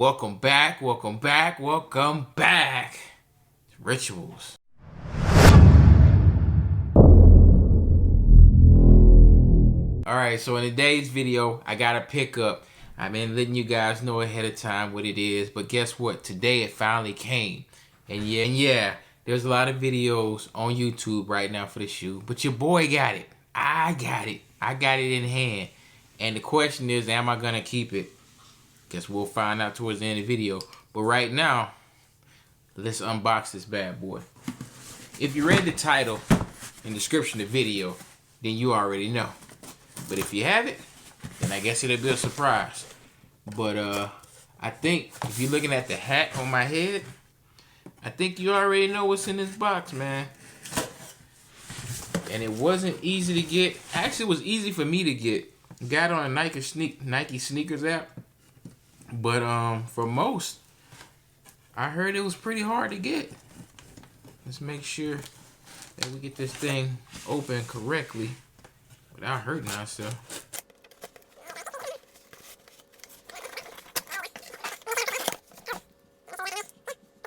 Welcome back, welcome back, welcome back. Rituals. Alright, so in today's video, I got a pickup. I've been letting you guys know ahead of time what it is, but guess what? Today it finally came. And yeah, there's a lot of videos on YouTube right now for the shoe, but your boy got it. I got it. I got it in hand. And the question is, am I gonna keep it? Guess we'll find out towards the end of the video. But right now, let's unbox this bad boy. If you read the title and description of the video, then you already know. But if you haven't, then I guess it'll be a surprise. But I think if you're looking at the hat on my head, I think you already know what's in this box, man. And it wasn't easy to get. Actually, it was easy for me to get. Got on a Nike sneakers app. But for most, I heard it was pretty hard to get. Let's make sure that we get this thing open correctly without hurting ourselves.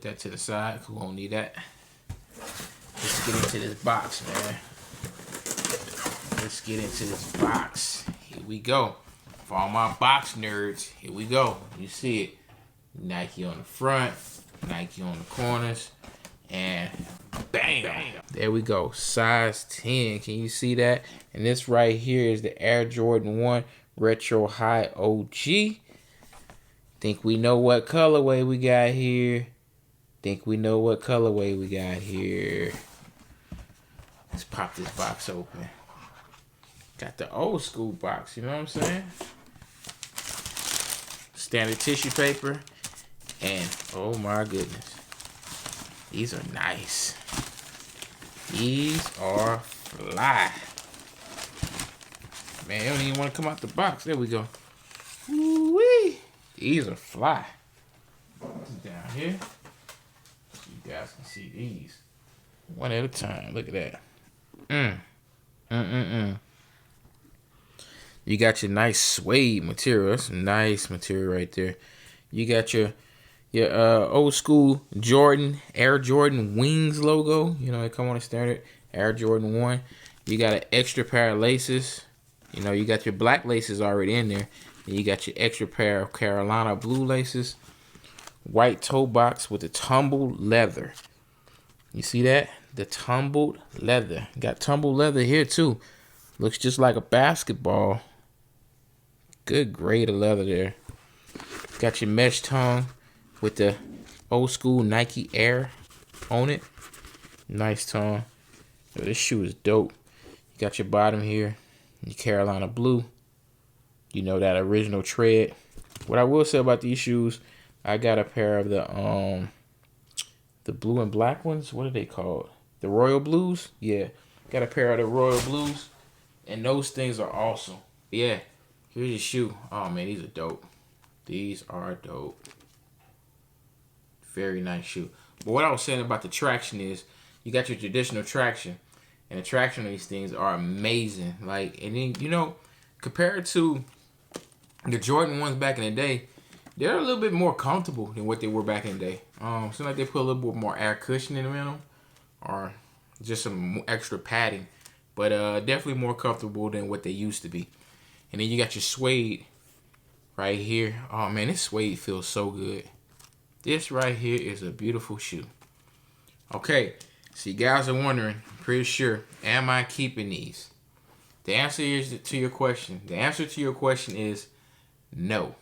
That to the side, we won't need that. Let's get into this box, man. Let's get into this box. Here we go. For all my box nerds, here we go. You see it. Nike on the front, Nike on the corners, and bam! There we go. Size 10. Can you see that? And this right here is the Air Jordan 1 Retro High OG. Think we know what colorway we got here. Let's pop this box open. Got the old school box, you know what I'm saying? Standard tissue paper. And, oh my goodness. These are nice. These are fly. Man, they don't even want to come out the box. There we go. Woo-wee. These are fly. Down here. So you guys can see these. One at a time. Look at that. You got your nice suede material. That's some nice material right there. You got your old school Jordan, Air Jordan Wings logo. You know, they come on a standard Air Jordan 1. You got an extra pair of laces. You know, you got your black laces already in there. And you got your extra pair of Carolina blue laces. White toe box with the tumbled leather. You see that? The tumbled leather. Got tumbled leather here too. Looks just like a basketball. Good grade of leather there. Got your mesh tongue with the old school Nike Air on it. Nice tongue. This shoe is dope. You got your bottom here. Your Carolina blue. You know, that original tread. What I will say about these shoes, I got a pair of the blue and black ones. What are they called? The Royal Blues? Yeah. Got a pair of the Royal Blues. And those things are awesome. Yeah. Here's your shoe. Oh, man, these are dope. These are dope. Very nice shoe. But what I was saying about the traction is, you got your traditional traction. And the traction of these things are amazing. Like, and then, you know, compared to the Jordan ones back in the day, they're a little bit more comfortable than what they were back in the day. Seems like they put a little bit more air cushioning in them. Or just some extra padding. But definitely more comfortable than what they used to be. And then you got your suede right here. Oh, man, this suede feels so good. This right here is a beautiful shoe. Okay, so you guys are wondering, I'm pretty sure, am I keeping these? The answer is to your question. The answer to your question is no.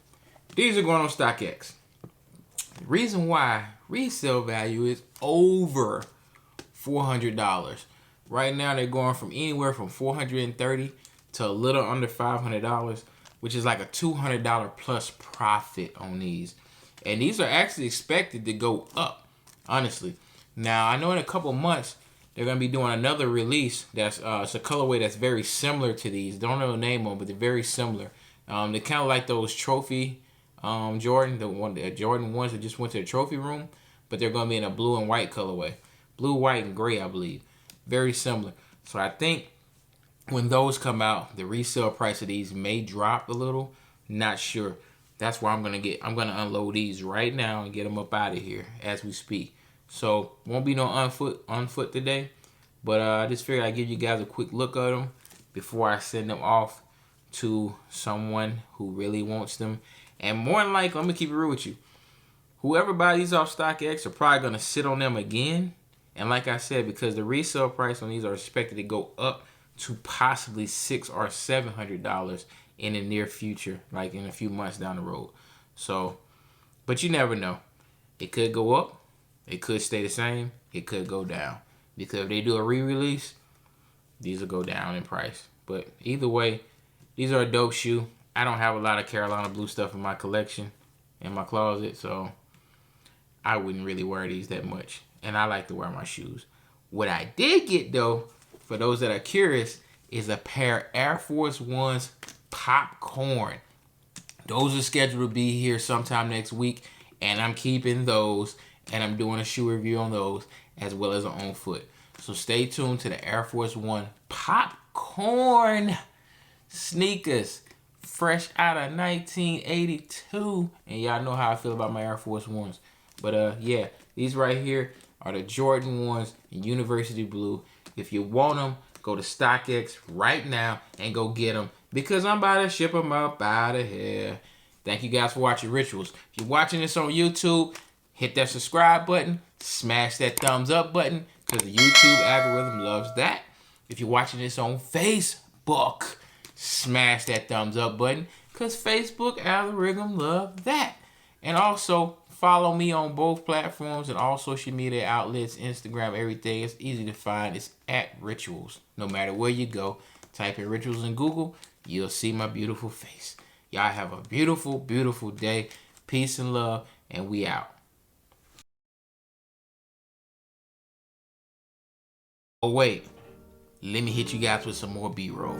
These are going on StockX. The reason why resale value is over $400. Right now they're going from anywhere from $430 to a little under $500, which is like a $200 plus profit on these. And these are actually expected to go up, honestly. Now, I know in a couple months, they're going to be doing another release that's it's a colorway that's very similar to these. Don't know the name of them, but they're very similar. They're kind of like those trophy Jordan, the Jordan ones that just went to the trophy room, but they're going to be in a blue and white colorway. Blue, white, and gray, I believe. Very similar. So I think when those come out, the resale price of these may drop a little. Not sure. That's where I'm gonna unload these right now and get them up out of here as we speak. So won't be no on foot today, but I just figured I'd give you guys a quick look at them before I send them off to someone who really wants them. And more than likely, I'm gonna keep it real with you. Whoever buys these off StockX are probably gonna sit on them again. And like I said, because the resale price on these are expected to go up to possibly $600 or $700 in the near future, like in a few months down the road. So, but you never know. It could go up. It could stay the same. It could go down. Because if they do a re-release, these will go down in price. But either way, these are a dope shoe. I don't have a lot of Carolina Blue stuff in my collection, in my closet, so I wouldn't really wear these that much. And I like to wear my shoes. What I did get, though, for those that are curious, is a pair of Air Force Ones Popcorn. Those are scheduled to be here sometime next week, and I'm keeping those, and I'm doing a shoe review on those, as well as on foot. So stay tuned to the Air Force One Popcorn sneakers, fresh out of 1982. And y'all know how I feel about my Air Force Ones. But yeah, these right here are the Jordan ones in University Blue. If you want them, go to StockX right now and go get them, because I'm about to ship them up out of here. Thank you guys for watching Rituals. If you're watching this on YouTube, hit that subscribe button, smash that thumbs up button, because the YouTube algorithm loves that. If you're watching this on Facebook, smash that thumbs up button, because Facebook algorithm loves that. And also, follow me on both platforms and all social media outlets, Instagram, everything. It's easy to find. It's at Rituals. No matter where you go, type in Rituals in Google, you'll see my beautiful face. Y'all have a beautiful, beautiful day. Peace and love, and we out. Oh, wait. Let me hit you guys with some more B-roll.